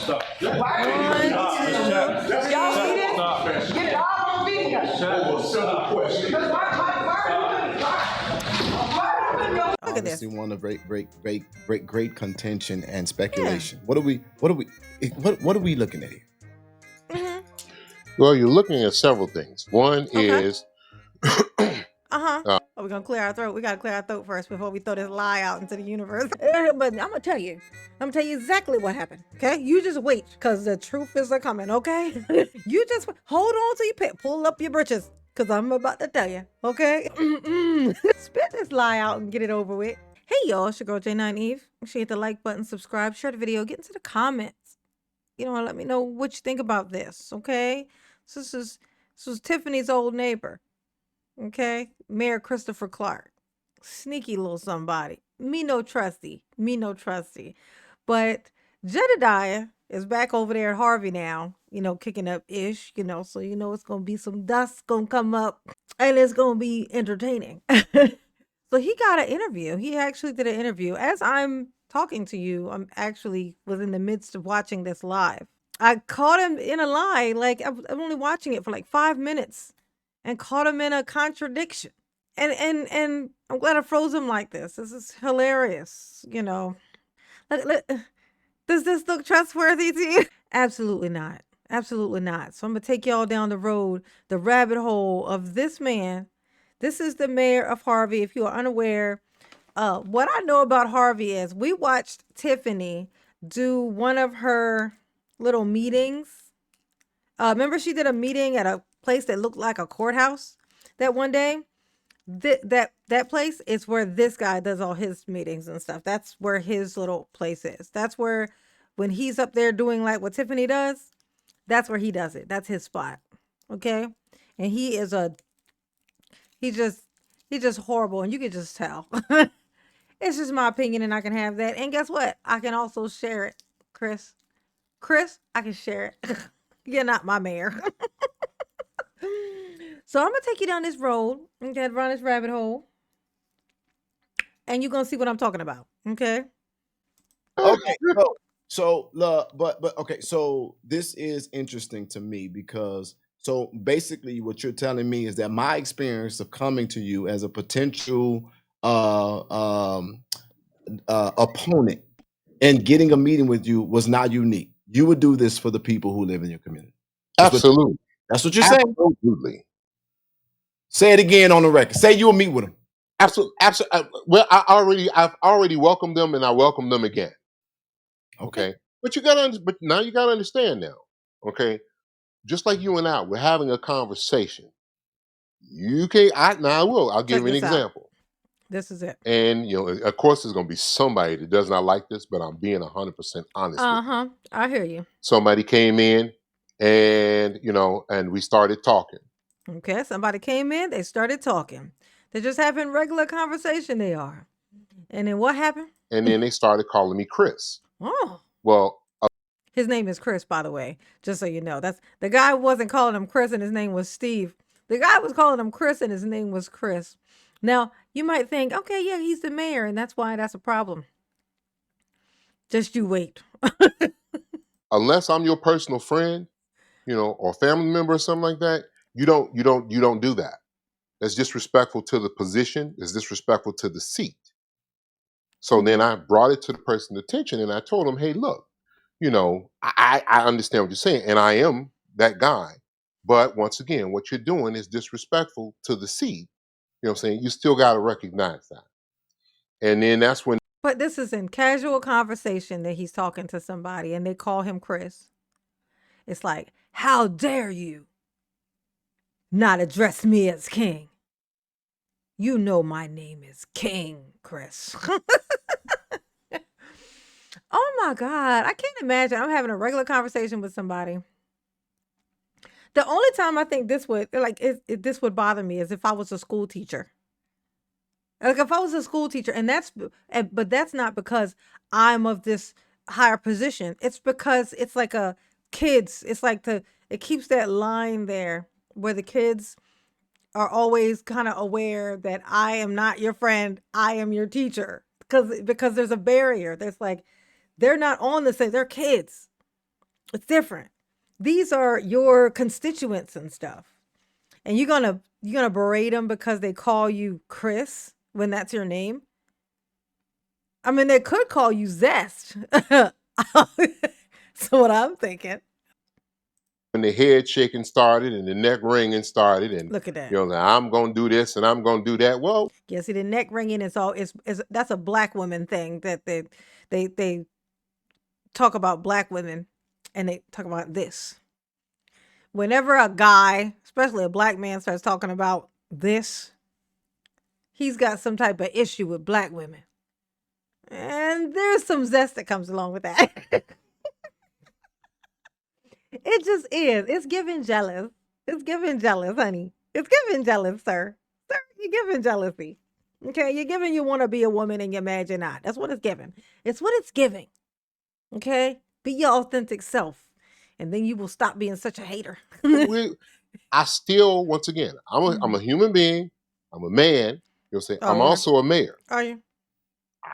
One, two, y'all see this? Get it all on video. Over a simple question. Look at this. Obviously, want to break great contention and speculation. What are we looking at here? Mm-hmm. Well, you're looking at several things. One is Are we gonna clear our throat? We gotta clear our throat first before we throw this lie out into the universe. But I'm gonna tell you exactly what happened. Okay, you just wait, cause the truth is a coming. Okay, you just hold on to your pull up your britches, cause I'm about to tell you. Okay, spit this lie out and get it over with. Hey y'all, it's your girl J9 Eve. Make sure you hit the like button, subscribe, share the video, get into the comments. You know, let me know what you think about this. Okay, so this was Tiffany's old neighbor. Okay, Mayor Christopher Clark, sneaky little somebody. Me no trusty. But Jedediah is back over there at Harvey now, you know, kicking up ish, you know, so you know it's gonna be some dust gonna come up and it's gonna be entertaining. So he got an interview. He actually did an interview. As I'm talking to you, I'm actually was in the midst of watching this live. I caught him in a lie, like I'm only watching it for like 5 minutes. And caught him in a contradiction. And I'm glad I froze him like this. This is hilarious, you know. Does this look trustworthy to you? Absolutely not. Absolutely not. So I'm going to take y'all down the road, the rabbit hole of this man. This is the mayor of Harvey. If you are unaware, what I know about Harvey is we watched Tiffany do one of her little meetings. Remember she did a meeting at a place that looked like a courthouse that one day? That place is where this guy does all his meetings and stuff. That's where his little place is. That's where when he's up there doing like what Tiffany does, that's where he does it. That's his spot. Okay? And he's just horrible, and you can just tell. It's just my opinion, and I can have that. And guess what? I can also share it, Chris, I can share it. You're not my mayor. So I'm gonna take you down this road, okay, around this rabbit hole, and you're gonna see what I'm talking about. Okay. Okay. Okay. So this is interesting to me because so basically what you're telling me is that my experience of coming to you as a potential opponent and getting a meeting with you was not unique. You would do this for the people who live in your community. absolutely. That's what you're saying. Absolutely. Say it again on the record. Say you will meet with them. Absolutely. Well, I've already welcomed them, and I welcome them again. Okay. But now you gotta understand now. Okay. Just like you and I, we're having a conversation. You can't. I'll give you an example. This is it. And you know, of course, there's gonna be somebody that does not like this, but I'm being 100% honest. I hear you. Somebody came in, and and we started talking. Okay, somebody came in, they started talking. They're just having regular conversation, they are. And then what happened? And then they started calling me Chris. Oh. Well, his name is Chris, by the way, just so you know. That's the guy wasn't calling him Chris and his name was Steve. The guy was calling him Chris and his name was Chris. Now, you might think, okay, yeah, he's the mayor, and that's why that's a problem. Just you wait. Unless I'm your personal friend, or family member or something like that, you don't do that. That's disrespectful to the position. It's disrespectful to the seat. So then I brought it to the person's attention, and I told him, hey, look, I understand what you're saying, and I am that guy. But once again, what you're doing is disrespectful to the seat. You know what I'm saying? You still got to recognize that. And then that's when. But this is in casual conversation that he's talking to somebody, and they call him Chris. It's like, how dare you not address me as king? You know my name is King, Chris. Oh my God. I can't imagine. I'm having a regular conversation with somebody. The only time I think this would this would bother me is if I was a school teacher. Like if I was a school teacher, but that's not because I'm of this higher position. It's because it's like it keeps that line there where the kids are always kind of aware that I am not your friend, I am your teacher. Because there's a barrier. There's like, they're not on the same, they're kids. It's different. These are your constituents and stuff. And you're gonna berate them because they call you Chris when that's your name. I mean, they could call you Zest. So what I'm thinking. When the head shaking started and the neck ringing started, and Look at that. you know, like, I'm gonna do this and I'm gonna do that. Well, Yeah, see the neck ringing is all is that's a black woman thing that they talk about black women and they talk about this. Whenever a guy, especially a black man, starts talking about this, he's got some type of issue with black women. And there's some zest that comes along with that. It just is. It's giving jealous. It's giving jealous, honey. It's giving jealous, sir. Sir, you're giving jealousy. Okay, you're giving you want to be a woman and you're mad you're not. That's what it's giving. It's what it's giving. Okay? Be your authentic self. And then you will stop being such a hater. I still, once again, I'm a human being. I'm a man. You'll say Oh, I'm yeah. also a mayor. Are you?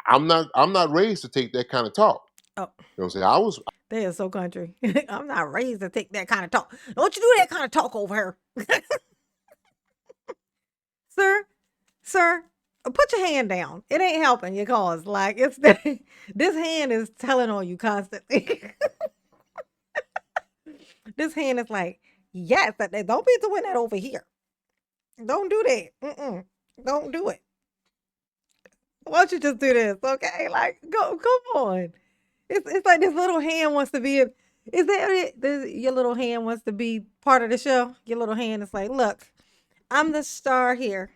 I'm not raised to take that kind of talk. Oh, You know what I'm saying? I was they are so country. I'm not raised to take that kind of talk. Don't you do that kind of talk over here. Sir, put your hand down. It ain't helping your cause. Like it's this hand is telling on you constantly. This hand is like, yes, don't be doing that over here. Don't do that. Don't do it. Why don't you just do this? Okay, like go, come on. It's like this little hand wants to be. Is that it? Your little hand wants to be part of the show. Your little hand is like, look, I'm the star here.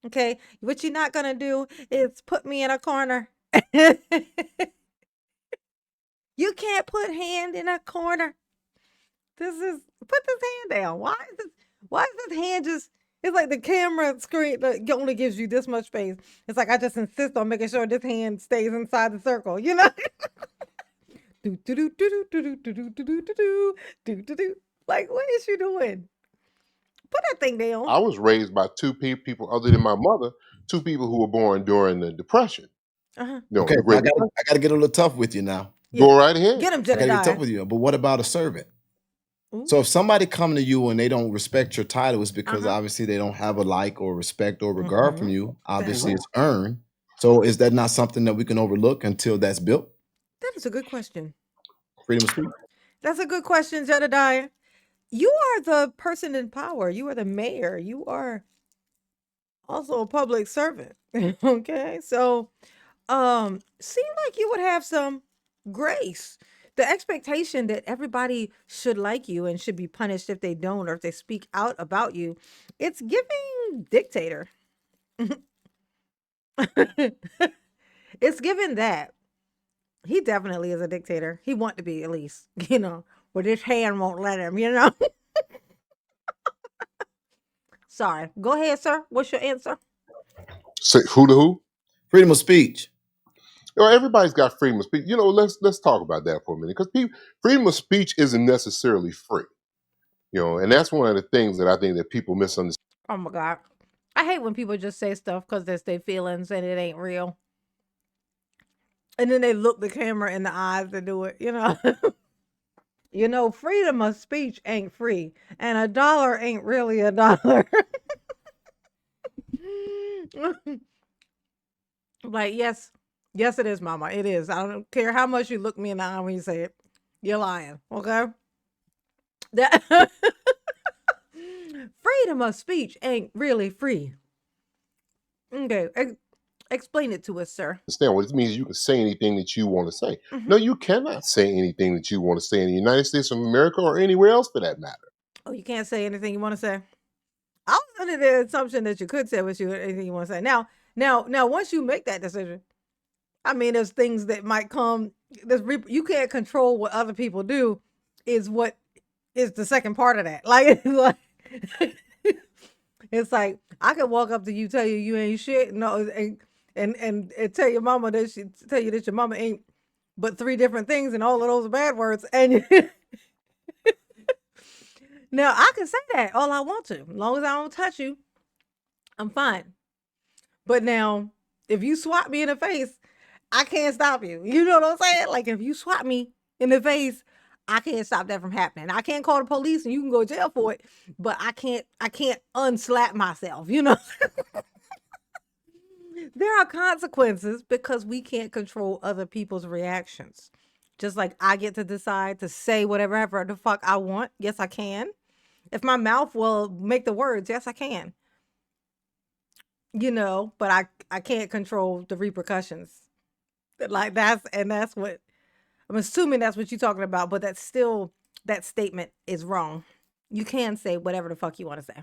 Okay, what you're not gonna do is put me in a corner. You can't put hand in a corner. Put this hand down. Why is this hand just it's like the camera screen that only gives you this much space. It's like I just insist on making sure this hand stays inside the circle, you know? Do do do do do do do do do do do do do do. Like what is you doing? Put that thing down. I was raised by two people other than my mother, two people who were born during the Depression. Uh-huh. No, Okay, the I Great gotta, Depression. I gotta get a little tough with you now. Yeah. Go right ahead. Get him, I gotta get tough Jedediah. with you. But what about a servant? Ooh. So if somebody come to you and they don't respect your title, it's because Uh-huh. obviously they don't have a like or respect or regard from Mhm. you. Obviously, That it's earned. So is that not something that we can overlook until that's built? is a good question. Freedom of speech. That's a good question, Jedediah. You are the person in power. You are the mayor. You are also a public servant. Okay. So seem like you would have some grace. The expectation that everybody should like you and should be punished if they don't or if they speak out about you, it's giving dictator. It's giving that. He definitely is a dictator. He want to be at least, but his hand won't let him. Sorry. Go ahead, sir. What's your answer? Say who to who? Freedom of speech. You know, everybody's got freedom of speech. You know, let's talk about that for a minute because freedom of speech isn't necessarily free. You know, and that's one of the things that I think that people misunderstand. Oh my God. I hate when people just say stuff because that's their feelings and it ain't real. And then they look the camera in the eyes to do it. Freedom of speech ain't free. And a dollar ain't really a dollar. Like, yes, it is, mama. It is. I don't care how much you look me in the eye when you say it. You're lying. Okay? That freedom of speech ain't really free. Okay. Explain it to us, sir. What it means. You can say anything that you want to say. Mhm. No, you cannot say anything that you want to say in the United States of America or anywhere else for that matter. Oh, you can't say anything you want to say? I was under the assumption that you could say anything you want to say. Now, once you make that decision, I mean, there's things that might come. You can't control what other people do. Is what is the second part of that? Like, it's like I could walk up to you, tell you ain't shit, no, and tell your mama tell you that your mama ain't but 3 different things, and all of those are bad words, and now I can say that all I want to, as long as I don't touch you, I'm fine. But now, if you swat me in the face, I can't stop you. You know what I'm saying? Like if you swat me in the face, I can't stop that from happening. I can't call the police and you can go to jail for it, but I can't unslap myself, you know? There are consequences because we can't control other people's reactions. Just like I get to decide to say whatever the fuck I want. Yes, I can. If my mouth will make the words, yes, I can. You know, but I can't control the repercussions. Like that's what I'm assuming that's what you're talking about, but that's still that statement is wrong. You can say whatever the fuck you want to say.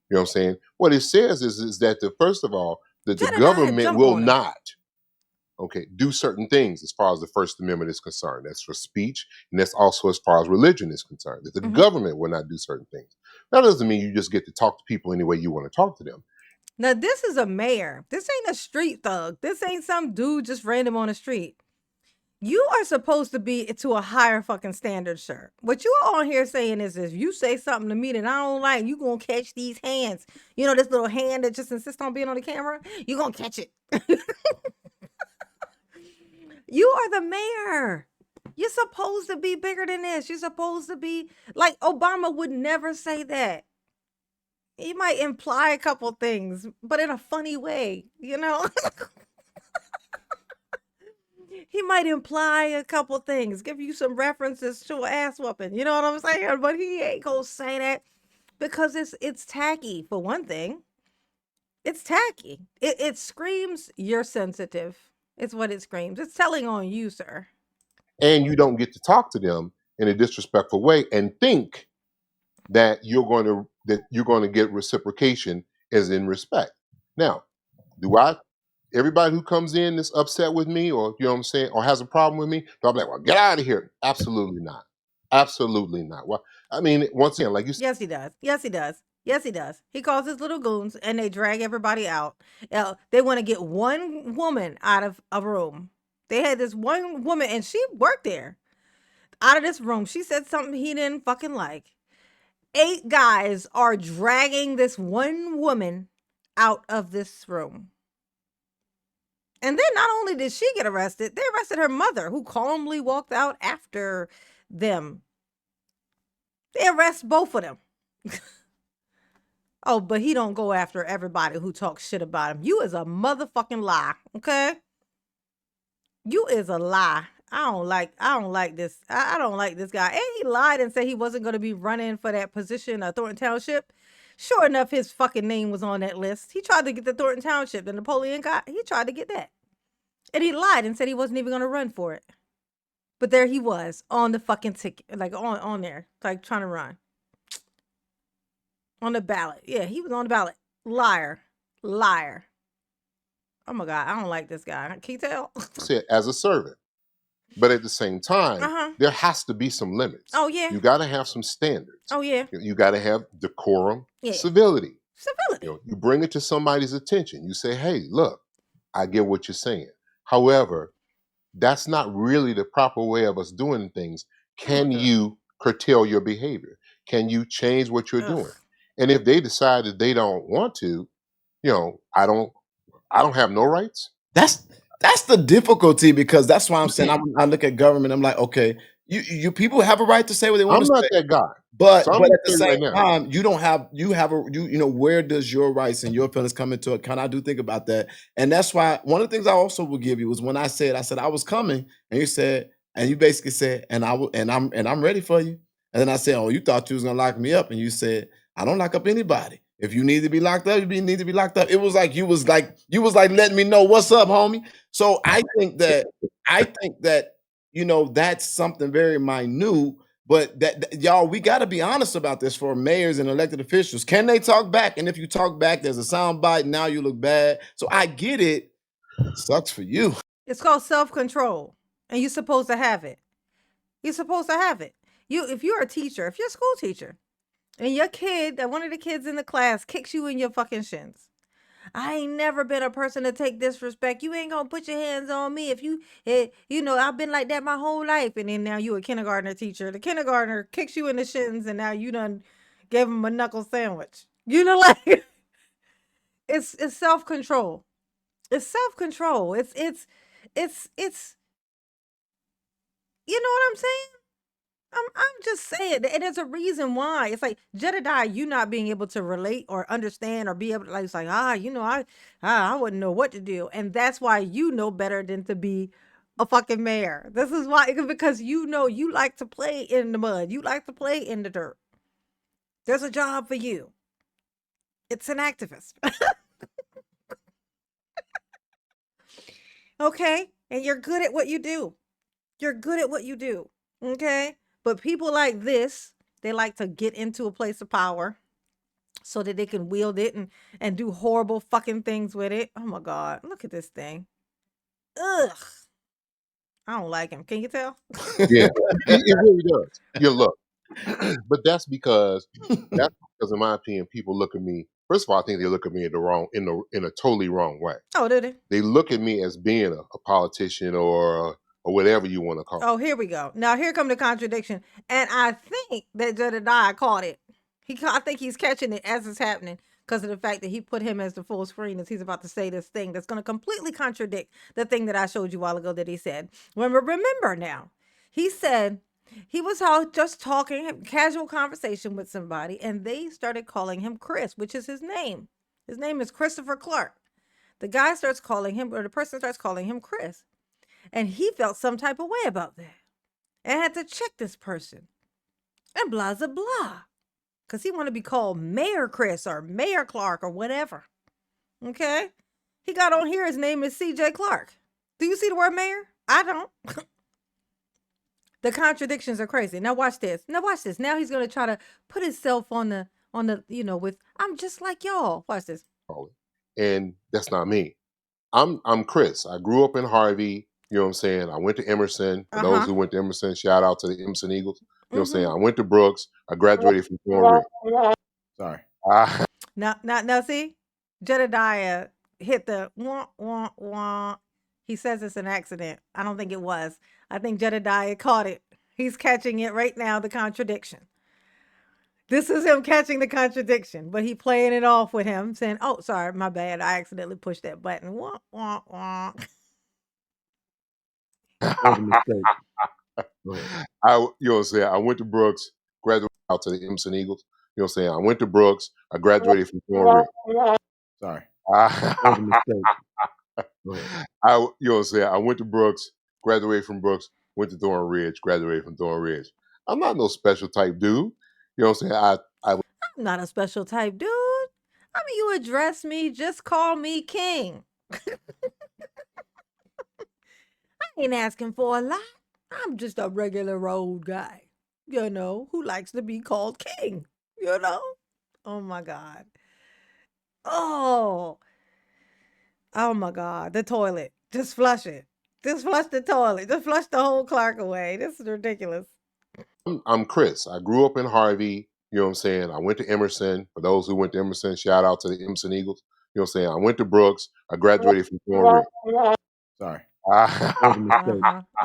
You know what I'm saying? What it says is that first of all, that the Jedediah, government jump will on him. not, do certain things as far as the First Amendment is concerned. That's for speech, and that's also as far as religion is concerned. That the government will not do certain things. That doesn't mean you just get to talk to people any way you want to talk to them. Now, this is a mayor. This ain't a street thug. This ain't some dude just random on the street. You are supposed to be to a higher fucking standard, sir. What you are on here saying is if you say something to me that I don't like, you gonna catch these hands. You know, this little hand that just insists on being on the camera? You gonna catch it. You are the mayor. You're supposed to be bigger than this. You're supposed to be like Obama would never say that. He might imply a couple things, but in a funny way, you know? He might imply a couple things, give you some references to an ass whooping. You know what I'm saying? But he ain't gonna say that because it's tacky, for one thing. It's tacky. It screams you're sensitive. It's what it screams. It's telling on you, sir. And you don't get to talk to them in a disrespectful way and think that you're going to get reciprocation as in respect. Now, everybody who comes in is upset with me, or you know what I'm saying, or has a problem with me, do I'm like, well, get out of here? Absolutely not. Absolutely not. Well, I mean, once again, like you said, Yes, he does. Yes, he does. Yes, he does. He calls his little goons and they drag everybody out. They want to get one woman out of a room. They had this one woman and she worked there. Out of this room. She said something he didn't fucking like. 8 guys are dragging this one woman out of this room. And then not only did she get arrested, they arrested her mother, who calmly walked out after them. They arrest both of them. Oh, but he don't go after everybody who talks shit about him. You is a motherfucking lie, okay? You is a lie. I don't like this. I don't like this guy. And he lied and said he wasn't going to be running for that position at Thornton Township. Sure enough, his fucking name was on that list. He tried to get the Thornton Township, the Napoleon guy. He tried to get that. And he lied and said he wasn't even going to run for it. But there he was on the fucking ticket, like on there, like trying to run. On the ballot. Yeah, he was on the ballot. Liar. Liar. Oh my God, I don't like this guy. Can you tell? said as a servant. But at the same time, there has to be some limits. Oh, yeah. You got to have some standards. Oh, yeah. You got to have decorum, Yeah. civility. Civility. You bring it to somebody's attention. You say, hey, look, I get what you're saying. However, that's not really the proper way of us doing things. Can you curtail your behavior? Can you change what you're doing? And if they decide that they don't want to, I don't have no rights. That's the difficulty, because that's why I'm saying I look at government. I'm like, okay, you people have a right to say what they want to say. I'm not that guy, but so at the same right time, where does your rights and your feelings come into it? Kind of do think about that, and that's why one of the things I also will give you was when I said I was coming, and you basically said, I'm ready for you, and then I said, oh, you thought you was gonna lock me up, and you said, I don't lock up anybody. If you need to be locked up, you need to be locked up. It was like you was like letting me know what's up, homie. So I think that that's something very minute, but that y'all, we got to be honest about this for mayors and elected officials. Can they talk back? And if you talk back, there's a sound bite. Now you look bad. So I get it. Sucks for you. It's called self-control, and you're supposed to have it. You're supposed to have it. If you're a teacher, if you're a school teacher, and your kid, one of the kids in the class, kicks you in your fucking shins. I ain't never been a person to take disrespect. You ain't gonna put your hands on me if I've been like that my whole life. And then now you a kindergartner teacher. The kindergartner kicks you in the shins, and now you done gave him a knuckle sandwich. Like it's self-control. It's self-control. It's You know what I'm saying? I'm just saying, and there's a reason why. It's like Jedediah, you not being able to relate or understand or be able to like, it's like, I wouldn't know what to do. And that's why you know better than to be a fucking mayor. This is why, because you know you like to play in the mud. You like to play in the dirt. There's a job for you. It's an activist. Okay? And you're good at what you do. You're good at what you do. Okay? But people like this, they like to get into a place of power so that they can wield it and do horrible fucking things with it. Oh my God. Look at this thing. Ugh. I don't like him. Can you tell? Yeah, it really does. Yeah, look, but that's because in my opinion, people look at me. First of all, I think they look at me in a totally wrong way. Oh, did it? They look at me as being a politician or whatever you want to call it. Oh, here we go. Now here come the contradiction. And I think that Jedediah caught it. I think he's catching it as it's happening because of the fact that he put him as the full screen as he's about to say this thing that's going to completely contradict the thing that I showed you a while ago that he said. Remember now, he said he was out just talking, casual conversation with somebody, and they started calling him Chris, which is his name. His name is Christopher Clark. The guy starts calling him, or the person starts calling him Chris. And he felt some type of way about that and had to check this person and blah, blah, blah. Because he wanted to be called Mayor Chris or Mayor Clark or whatever. Okay? He got on here. His name is CJ Clark. Do you see the word mayor? I don't. The contradictions are crazy. Now watch this. Now he's going to try to put himself on the, with, I'm just like y'all. Watch this. And that's not me. I'm Chris. I grew up in Harvey. You know what I'm saying? I went to Emerson. For those who went to Emerson, shout out to the Emerson Eagles. You know what I'm saying? I went to Brooks. I graduated from Thornridge. Sorry. Now, see, Jedediah hit the wah, wah, wah. He says it's an accident. I don't think it was. I think Jedediah caught it. He's catching it right now, the contradiction. This is him catching the contradiction, but he playing it off with him, saying, oh, sorry, my bad. I accidentally pushed that button. Wah, wah, wah. You know what I'm saying? I went to Brooks, graduated out to the Emerson Eagles. You know what I'm saying? I went to Brooks. I graduated from Thornridge. Sorry. You know what I'm saying? I went to Brooks, graduated from Brooks, went to Thornridge, graduated from Thornridge. I'm not no special type dude. You know what I'm saying? I'm not a special type dude. I mean, you address me, just call me king. I ain't asking for a lot. I'm just a regular old guy, who likes to be called king, Oh my God. Oh my God. The toilet. Just flush it. Just flush the toilet. Just flush the whole Clark away. This is ridiculous. I'm Chris. I grew up in Harvey. You know what I'm saying? I went to Emerson. For those who went to Emerson, shout out to the Emerson Eagles. You know what I'm saying? I went to Brooks. I graduated from Thornridge. Sorry.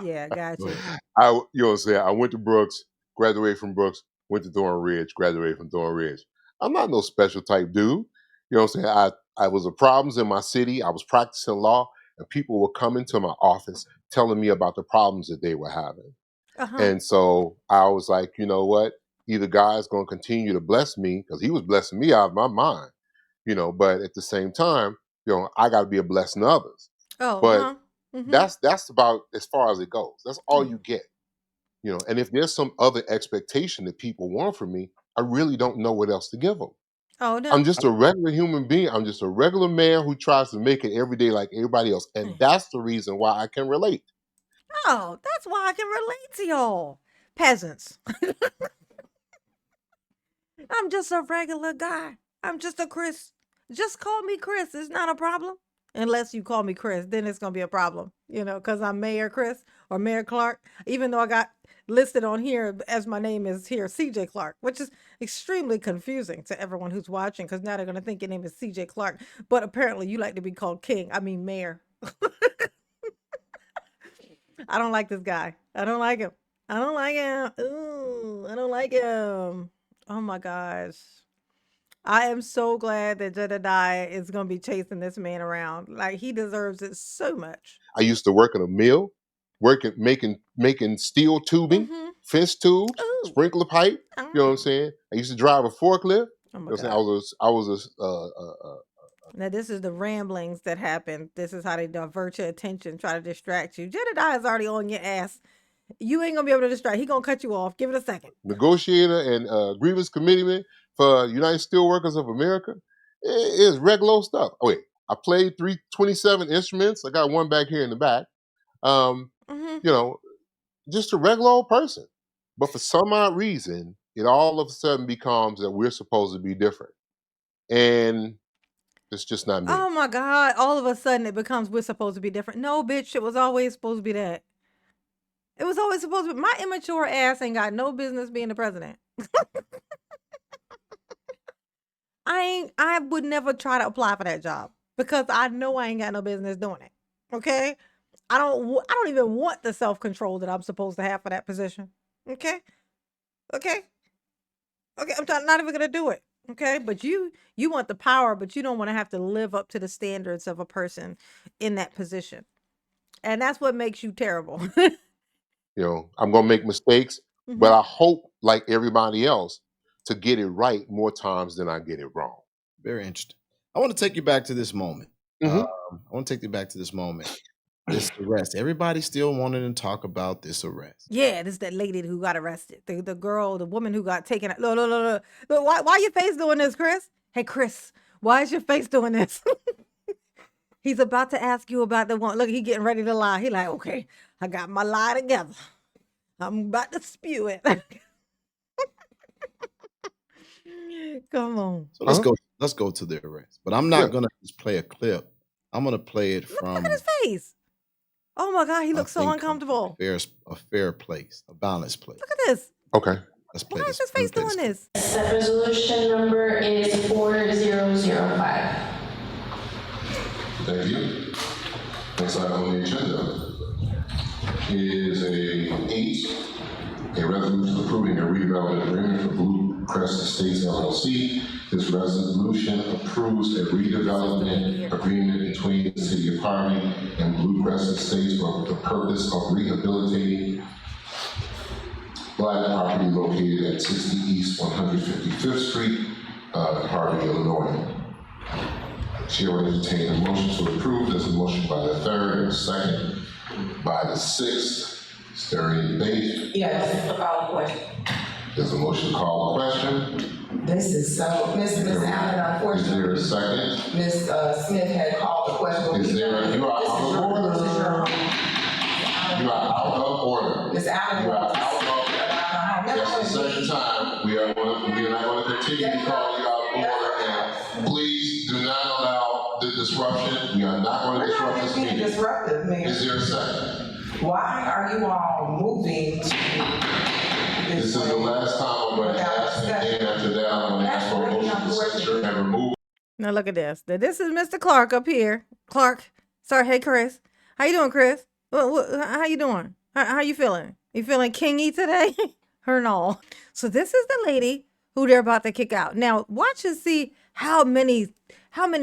Yeah, got you. You know what I'm saying? I went to Brooks, graduated from Brooks, went to Thornridge, graduated from Thornridge. I'm not no special type dude. You know what I'm saying? I was a problems in my city. I was practicing law, and people were coming to my office telling me about the problems that they were having. And so I was like, you know what? Either God's going to continue to bless me because he was blessing me out of my mind, but at the same time, I got to be a blessing to others. But that's about as far as it goes. That's all you get, and if there's some other expectation that people want from me, I really don't know what else to give them. Oh, no. I'm just a regular human being. I'm just a regular man who tries to make it every day like everybody else. And that's the reason why I can relate. Oh, that's why I can relate to y'all. Peasants. I'm just a regular guy. I'm just a Chris. Just call me Chris. It's not a problem. Unless you call me Chris, then it's going to be a problem, because I'm Mayor Chris or Mayor Clark, even though I got listed on here as my name is here, CJ Clark, which is extremely confusing to everyone who's watching because now they're going to think your name is CJ Clark. But apparently you like to be called Mayor. I don't like this guy. I don't like him. Ooh, I don't like him. Oh my gosh. I am so glad that Jedediah is going to be chasing this man around. Like, he deserves it so much. I used to work in a mill. making steel tubing, fence tubes, Ooh. sprinkler pipe. You know what I'm saying? I used to drive a forklift. Oh my You know what I'm saying? God. I was a Now this is the ramblings that happen. This is how they divert your attention, try to distract you. Jedediah is already on your ass. You ain't gonna be able to distract. He gonna cut you off. Give it a second. negotiator and grievance committeeman for United Steelworkers of America. It's regular stuff. Oh wait, I played 327 instruments. I got one back here in the back. You know, just a regular old person. But for some odd reason, it all of a sudden becomes that we're supposed to be different. And it's just not me. Oh my God. All of a sudden it becomes we're supposed to be different. No, bitch, it was always supposed to be that. It was always supposed to be. My immature ass ain't got no business being the president. I would never try to apply for that job because I know I ain't got no business doing it. Okay? I don't even want the self-control that I'm supposed to have for that position. Okay? Okay? Okay, I'm not even gonna do it. Okay, but you want the power, but you don't want to have to live up to the standards of a person in that position, and that's what makes you terrible. You know, I'm gonna make mistakes, but I hope, like everybody else, to get it right more times than I get it wrong. Very interesting. I want to take you back to this moment. I want to take you back to this moment. This arrest. Everybody still wanted to talk about this arrest. Yeah, this is that lady who got arrested. The girl, the woman who got taken. Look. Why your face doing this, Chris? Hey, Chris, why is your face doing this? He's about to ask you about the one. Look, he getting ready to lie. He like, okay, I got my lie together. I'm about to spew it. Come on. So let's go to the arrest. But I'm not gonna just play a clip. I'm gonna play it from. Look at his face. Oh my God, he looks so uncomfortable. A fair place, a balanced place. Look at this. Okay. Let's play Why this. is his face doing this? Set resolution number is 4005. Thank you. Next item on the agenda is a resolution approving a redevelopment agreement for Blue Crest Estates LLC. This resolution approves a redevelopment agreement between the City of Harvey and Blue Crest Estates for the purpose of rehabilitating Black property located at 60 East 155th Street, Harvey, Illinois. Chair will entertain a motion to approve. There's a motion by the third and a second by the sixth. Is there any debate? Yes, to call a question. There's a motion to call a question. This is so, Miss Allen, unfortunately. Is there a second? Ms. Smith had called the question. Is there, you are out of order. This is your You are out of order. Miss Allen. You are out of order. That's the second time. We are not going to continue to call you out of order. And please do not allow the disruption. We are not going to disrupt this meeting. Disruptive, Mayor. Is there a second? Why are you all moving to This is the last time I'm going to ask, and then after that, I'm going to ask for a motion to censure and remove. Now look at this. This is Mr. Clark up here. Clark. Sorry, hey Chris. How you doing, Chris? How you doing? How you feeling? You feeling kingy today? Her and all. So this is the lady who they're about to kick out. Now watch and see how many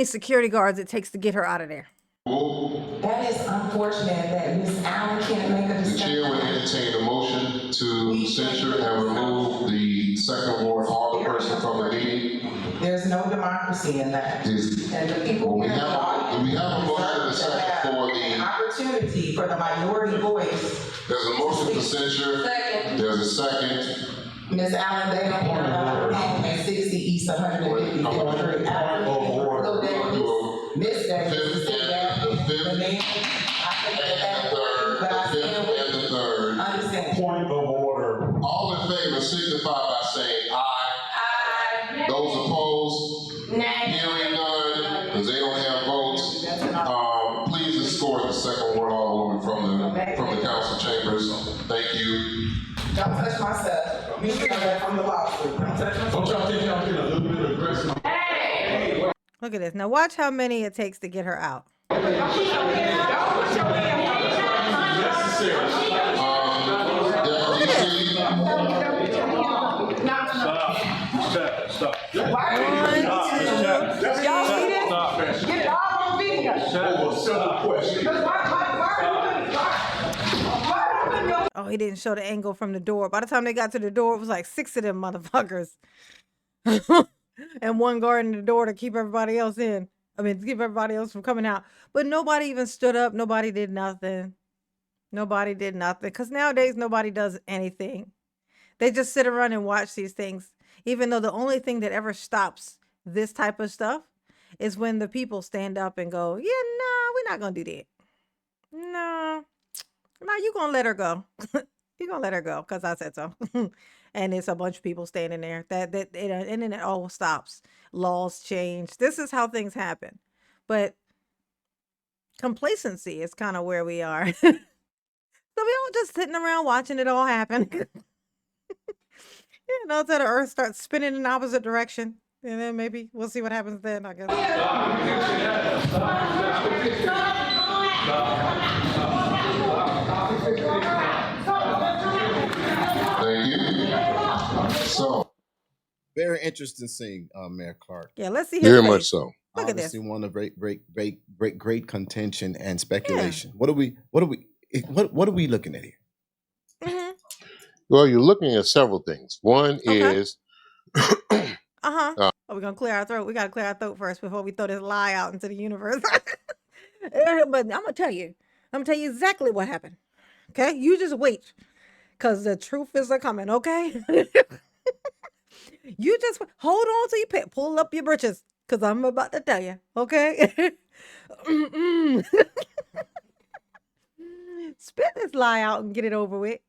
security guards it takes to get her out of there. That is unfortunate that Ms. Allen can't make a The decision. chair will entertain a motion to censure and remove the second ward alderperson from the meeting. There's no democracy in that. Is- And the people We here in the have audience a motion and a deserve to second have for an the, opportunity for the minority voice. there's a motion to censure, there's a second. Ms. Allen, they don't want to home at 60 East 155th Street. So they miss that. The fifth The name, I think that but I stand with and the third. understand. Point of order. All in favor signify by saying aye. Those opposed, hearing none, because they don't have votes. Please escort the second ward alderwoman from the council chambers. Thank you. Don't touch my stuff. Me coming back from the lawsuit. Don't touch my Don't stuff. y'all think y'all getting a little bit aggressive? Look at this. Now watch how many it takes to get her out. Stop. Get it all on video. Over several questions. Why he didn't show the angle from the door. By the time they got to the door, it was like 6 of them motherfuckers. And one guarding the door to keep everybody else in. I mean, to keep everybody else from coming out. But nobody even stood up. Nobody did nothing. Nobody did nothing. Because nowadays, nobody does anything. They just sit around and watch these things. Even though the only thing that ever stops this type of stuff is when the people stand up and go, yeah, no, we're not going to do that. No, you going to let her go. You're going to let her go because I said so. And it's a bunch of people standing there. And then it all stops. Laws change. This is how things happen. But complacency is kind of where we are. So we all just sitting around watching it all happen. Until the earth starts spinning in the opposite direction. And then maybe we'll see what happens then, I guess. Thank you. So, Very interesting scene, Mayor Clark. Yeah, let's see his Very face. much so. Look at this. Obviously, one of great contention and speculation. What are we looking at here? Mm-hmm. Well, you're looking at several things. One Okay. is Are we gonna clear our throat? We gotta clear our throat first before we throw this lie out into the universe. But I'm gonna tell you exactly what happened. Okay, you just wait, cause the truth is a coming. Okay, you just hold on to your pull up your britches, cause I'm about to tell you. Okay, spit this lie out and get it over with.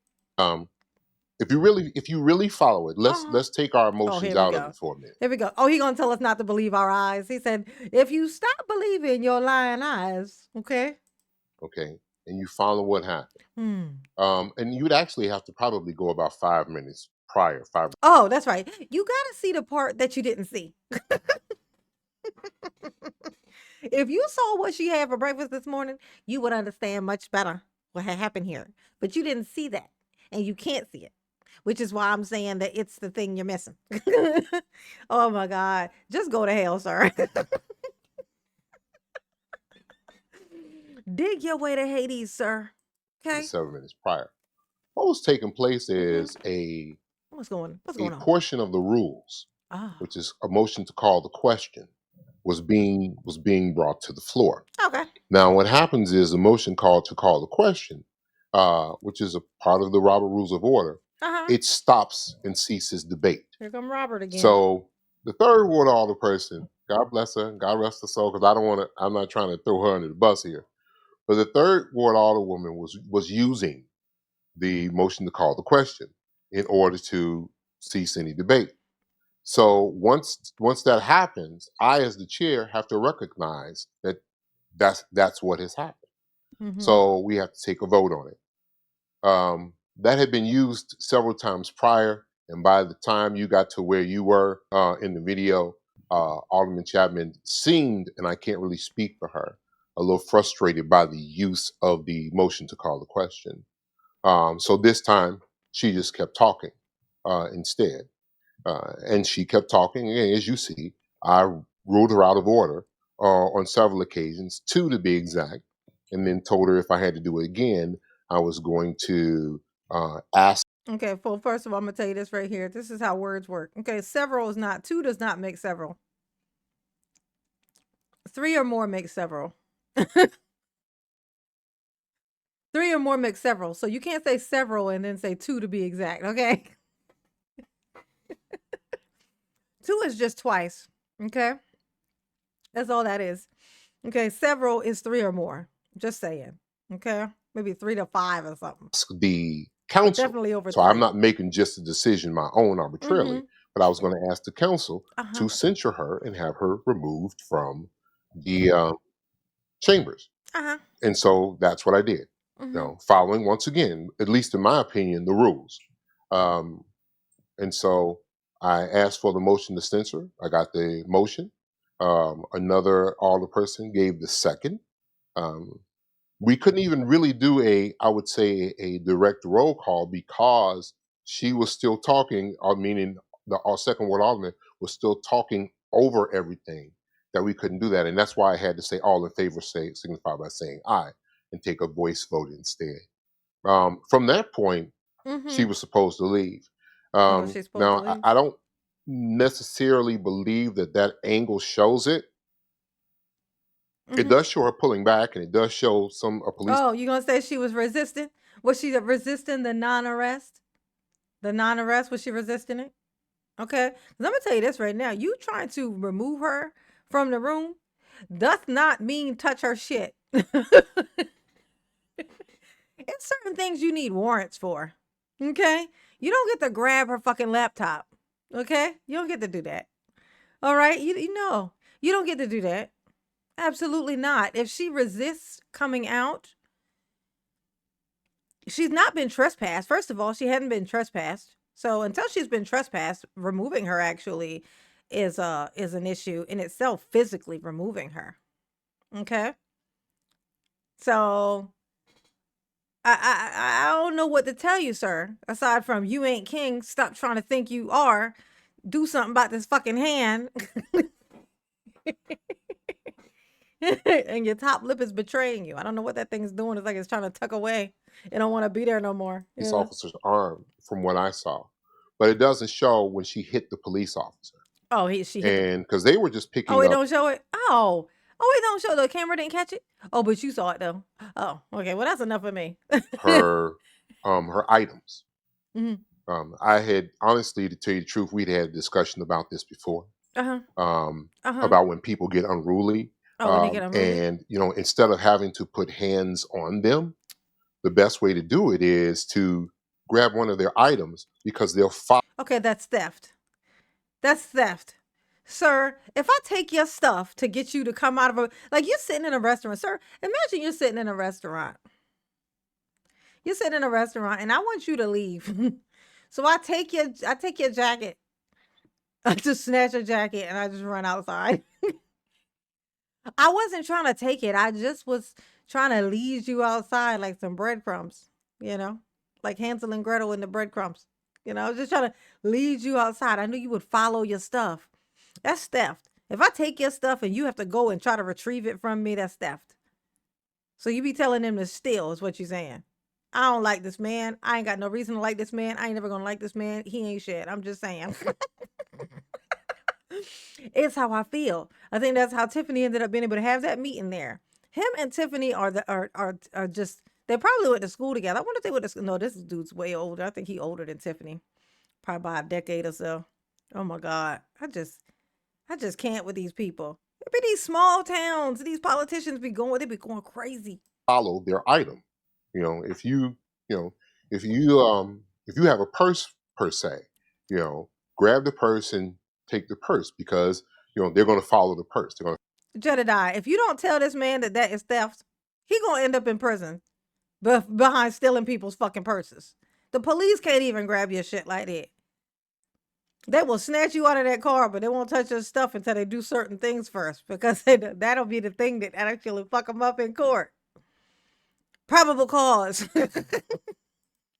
if you really follow it, let's take our emotions here we out go. of it for a minute. Here we go. Oh, he gonna tell us not to believe our eyes. He said, if you stop believing your lying eyes, okay. Okay, and you follow what happened. And you would actually have to probably go about 5 minutes prior. Oh, that's right. You gotta see the part that you didn't see. If you saw what she had for breakfast this morning, you would understand much better what had happened here. But you didn't see that, and you can't see it, which is why I'm saying that it's the thing you're missing. Oh my God. Just go to hell, sir. Dig your way to Hades, sir. Okay. 7 minutes prior. What was taking place is What's going a on? portion of the rules, which is a motion to call the question, was being brought to the floor. Okay. Now, what happens is the motion called to call the question, which is a part of the Robert Rules of Order, it stops and ceases debate. Here come Robert again. So the third ward order person, God bless her, God rest her soul, because I'm not trying to throw her under the bus here. But the third ward order woman was using the motion to call the question in order to cease any debate. So once that happens, I, as the chair, have to recognize that that's what has happened. So we have to take a vote on it. That had been used several times prior, and by the time you got to where you were in the video, Alderman Chapman seemed, and I can't really speak for her, a little frustrated by the use of the motion to call the question. So this time, she just kept talking instead. And she kept talking, and as you see, I ruled her out of order on several occasions, 2 to be exact, and then told her if I had to do it again, I was going to ask. Okay, well, first of all, I'm gonna tell you this right here. This is how words work. Okay, several is not 2 does not make several. 3 or more makes several. 3 or more makes several. So you can't say several and then say 2 to be exact. Okay. 2 is just twice. Okay. That's all that is. Okay. Several is 3 or more. Just saying. Okay. Maybe 3 to 5 or something. The council. Definitely over So 3. I'm not making just a decision my own arbitrarily, but I was going to ask the council to censure her and have her removed from the chambers. And so that's what I did. Following, once again, at least in my opinion, the rules. And so I asked for the motion to censor. I got the motion. Another alderperson gave the second. We couldn't even really do I would say, a direct roll call because she was still talking, meaning our second ward alderman was still talking over everything, that we couldn't do that. And that's why I had to say all in favor, signify by saying aye, and take a voice vote instead. From that point, she Mm-hmm. was supposed to leave. Oh, she's supposed to Now, leave. I don't necessarily believe that that angle shows it. It Mm-hmm. does show her pulling back, and it does show a police. Oh, you gonna say she was resisting? Was she resisting the non-arrest? The non-arrest, was she resisting it? Okay. 'Cause I'm gonna tell you this right now. You trying to remove her from the room doth not mean touch her shit. It's certain things you need warrants for. Okay? You don't get to grab her fucking laptop. Okay? You don't get to do that. All right? You know, you don't get to do that. Absolutely not. If she resists coming out, she's not been trespassed. First of all, she hadn't been trespassed. So until she's been trespassed, removing her actually is an issue in itself, physically removing her. Okay? So I don't know what to tell you, sir. Aside from you ain't king, stop trying to think you are. Do something about this fucking hand. And your top lip is betraying you. I don't know what that thing's doing. It's like it's trying to tuck away. It don't want to be there no more. Police officer's arm, from what I saw, but it doesn't show when she hit the police officer. Oh, she hit. And because they were just picking Oh, it up don't show it. Oh, it don't show. The camera didn't catch it. Oh, but you saw it though. Oh, okay. Well, that's enough of me. her items. Mhm. I had, honestly, to tell you the truth, we'd had a discussion about this before. Uh-huh. About when people get unruly. Oh, when they get unruly. And instead of having to put hands on them, the best way to do it is to grab one of their items, because they'll follow. Okay, that's theft. That's theft. Sir, if I take your stuff to get you to come out of like you're sitting in a restaurant, sir, imagine you're sitting in a restaurant. You're sitting in a restaurant and I want you to leave. So I take your jacket. I just snatch your jacket and I just run outside. I wasn't trying to take it. I just was trying to lead you outside like some breadcrumbs, like Hansel and Gretel in the breadcrumbs. I was just trying to lead you outside. I knew you would follow your stuff. That's theft. If I take your stuff and you have to go and try to retrieve it from me, that's theft. So you be telling them to steal is what you're saying. I don't like this man. I ain't got no reason to like this man. I ain't never gonna like this man. He ain't shit. I'm just saying. It's how I feel. I think that's how Tiffany ended up being able to have that meeting there. Him and Tiffany are just, they probably went to school together. I wonder if they went to school. No, this dude's way older. I think he older than Tiffany. Probably by a decade or so. Oh my God. I just can't with these people. Be these small towns, these politicians they be going crazy. Follow their item. If you have a purse per se, grab the purse and take the purse, because they're going to follow the purse. They're going to. Jedediah, if you don't tell this man that is theft, he gonna end up in prison behind stealing people's fucking purses. The police can't even grab your shit like that. They will snatch you out of that car, but they won't touch your stuff until they do certain things first, because that'll be the thing that actually fuck them up in court. Probable cause. They're going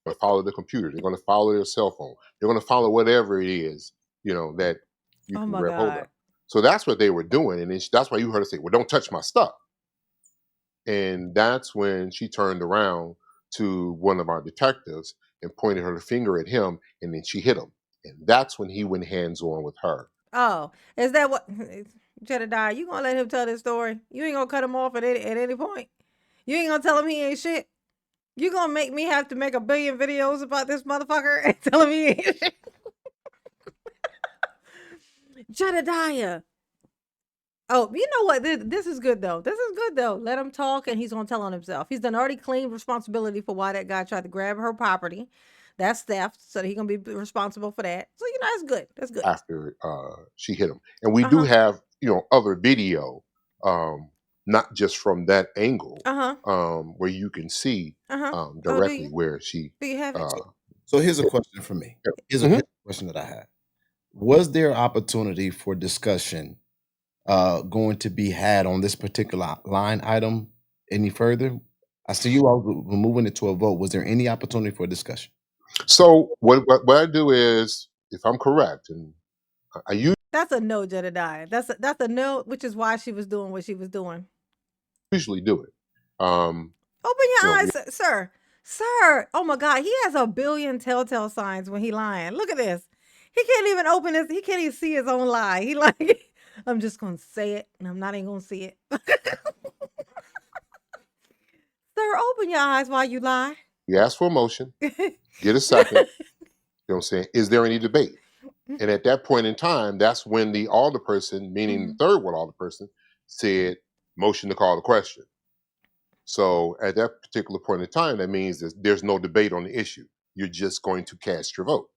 to follow the computer. They're going to follow their cell phone. They're going to follow whatever it is, that you can grab hold of. So that's what they were doing. And that's why you heard her say, well, don't touch my stuff. And that's when she turned around to one of our detectives and pointed her finger at him, and then she hit him. And that's when he went hands-on with her. Oh, is that what? Jedediah, you gonna let him tell this story? You ain't gonna cut him off at any point? You ain't gonna tell him he ain't shit? You gonna make me have to make 1 billion videos about this motherfucker and tell him he ain't shit? Jedediah. Oh, you know what? This is good though. This is good though. Let him talk and he's gonna tell on himself. He's done already claimed responsibility for why that guy tried to grab her property. That's theft, so he's gonna be responsible for that. So that's good. That's good. After she hit him, and we do have other video, not just from that angle, where you can see directly where she. Do you have it? So here's a question for me. Here's a question that I have. Was there opportunity for discussion going to be had on this particular line item any further? I see you all were moving it to a vote. Was there any opportunity for discussion? So what I do is, if I'm correct, and I that's a no, Jedediah. That's a no, which is why she was doing what she was doing. Usually do it. Open your eyes, sir. Sir, oh my God, he has a billion telltale signs when he lying. Look at this. He can't even open his, he can't even see his own lie. He like, I'm just gonna say it and I'm not even gonna see it. Sir, open your eyes while you lie. You ask for a motion, get a second. You know what I'm saying? Is there any debate? And at that point in time, that's when the alderperson, meaning the third ward alderperson, said motion to call the question. So at that particular point in time, that means that there's no debate on the issue. You're just going to cast your vote.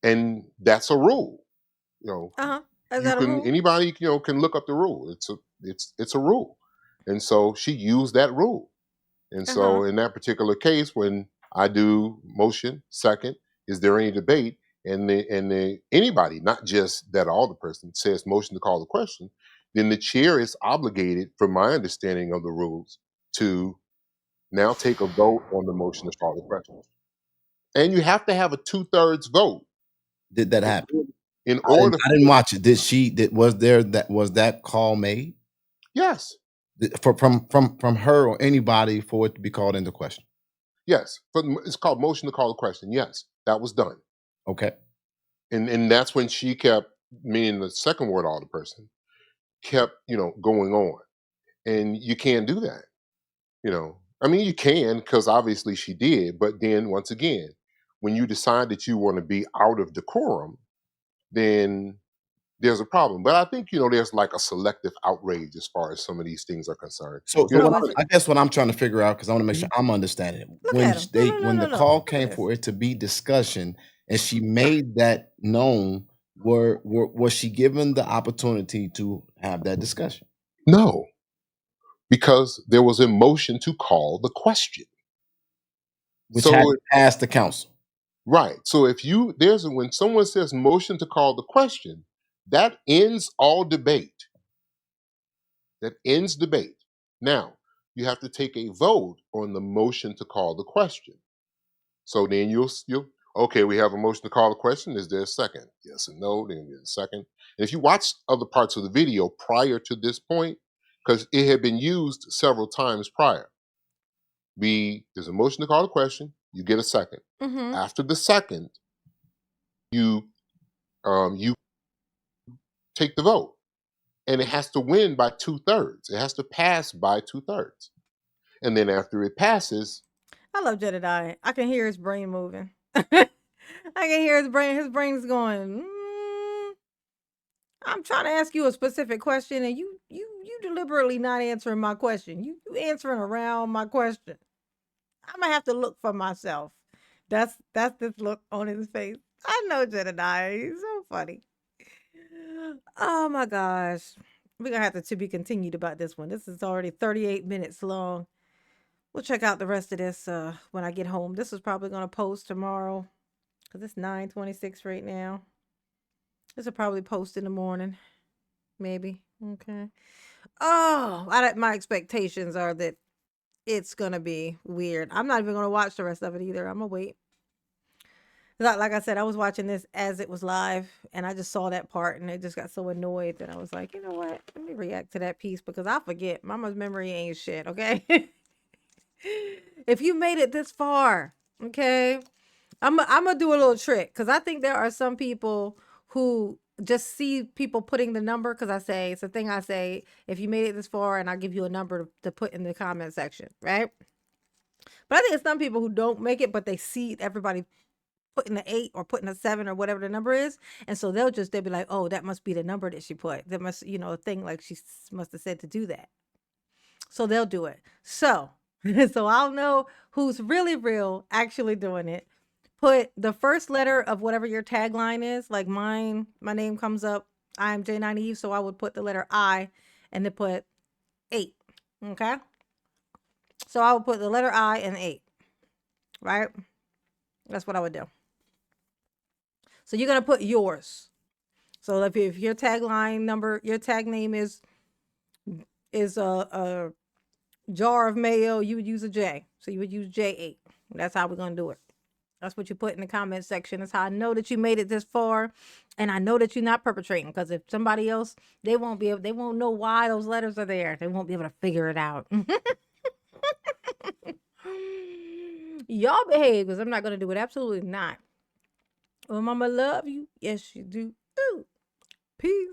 And that's a rule. You know, Uh-huh. Is you that a can rule? anybody can look up the rule. It's a rule. And so she used that rule. And Uh-huh. so in that particular case, when I do motion second, is there any debate? And anybody, not just that alderperson, says motion to call the question, then the chair is obligated, from my understanding of the rules, to now take a vote on the motion to call the question. And you have to have a 2/3 vote Did that happen? in I order. didn't watch it. Was that call made Yes, from her or anybody for it to be called into question? yes. But it's called motion to call the question. Yes, that was done. Okay. And that's when she kept, meaning the second word alderperson, kept, going on. And you can't do that. I mean, you can, because obviously she did, but then once again, when you decide that you want to be out of decorum, then there's a problem. But I think, there's like a selective outrage as far as some of these things are concerned. So You know, Oh, is it? I guess what I'm trying to figure out, because I want to make sure I'm understanding it. Look When at him. No, no, no, when no, the no. call Look at came this. for it to be discussion, and she made that known, was she given the opportunity to have that discussion? no, because there was a motion to call the question. Which had So, to pass the council. right. So when someone says motion to call the question, that ends all debate. That ends debate. Now, you have to take a vote on the motion to call the question. So then you'll okay, we have a motion to call the question. Is there a second? Yes and no, then there's a second. And if you watch other parts of the video prior to this point, because it had been used several times prior, there's a motion to call the question, you get a second. Mm-hmm. After the second, you you take the vote. And it has to win by 2/3. It has to pass by 2/3. And then after it passes, I love Jedediah. I can hear his brain moving. I can hear his brain. His brain's going. I'm trying to ask you a specific question, and you deliberately not answering my question. You answering around my question. I'm gonna have to look for myself. That's this look on his face. I know Jedediah. He's so funny. Oh my gosh. We're gonna have to be continued about this one. This is already 38 minutes long. We'll check out the rest of this when I get home. This is probably gonna post tomorrow because it's 9:26 right now. This will probably post in the morning, maybe. Okay. Oh, my expectations are that it's gonna be weird. I'm not even gonna watch the rest of it either. I'm gonna wait. Like I said, I was watching this as it was live, and I just saw that part, and I just got so annoyed that I was like, you know what? Let me react to that piece because I forget. Mama's memory ain't shit. Okay. If you made it this far, okay, I'm gonna do a little trick because I think there are some people who just see people putting the number because it's a thing I say. If you made it this far, and I give you a number to put in the comment section, right? But I think it's some people who don't make it, but they see everybody putting the 8 or putting a 7 or whatever the number is, and so they'll be like, oh, that must be the number that she put. That must, a thing like she must have said to do that. So they'll do it. So I'll know who's really real actually doing it. Put the first letter of whatever your tagline is. Like mine, my name comes up. I'm J9 Eve, so I would put the letter I and then put 8. Okay? So I would put the letter I and 8. Right? That's what I would do. So you're going to put yours. So if your tagline number, your tag name is a jar of mayo, you would use a J. So you would use J8. That's how we're going to do it. That's what you put in the comment section. That's how I know that you made it this far. And I know that you're not perpetrating. Because if somebody else, they won't know why those letters are there. They won't be able to figure it out. Y'all behave, because I'm not gonna do it. Absolutely not. Well, mama love you. Yes, you do. Ooh. Peace.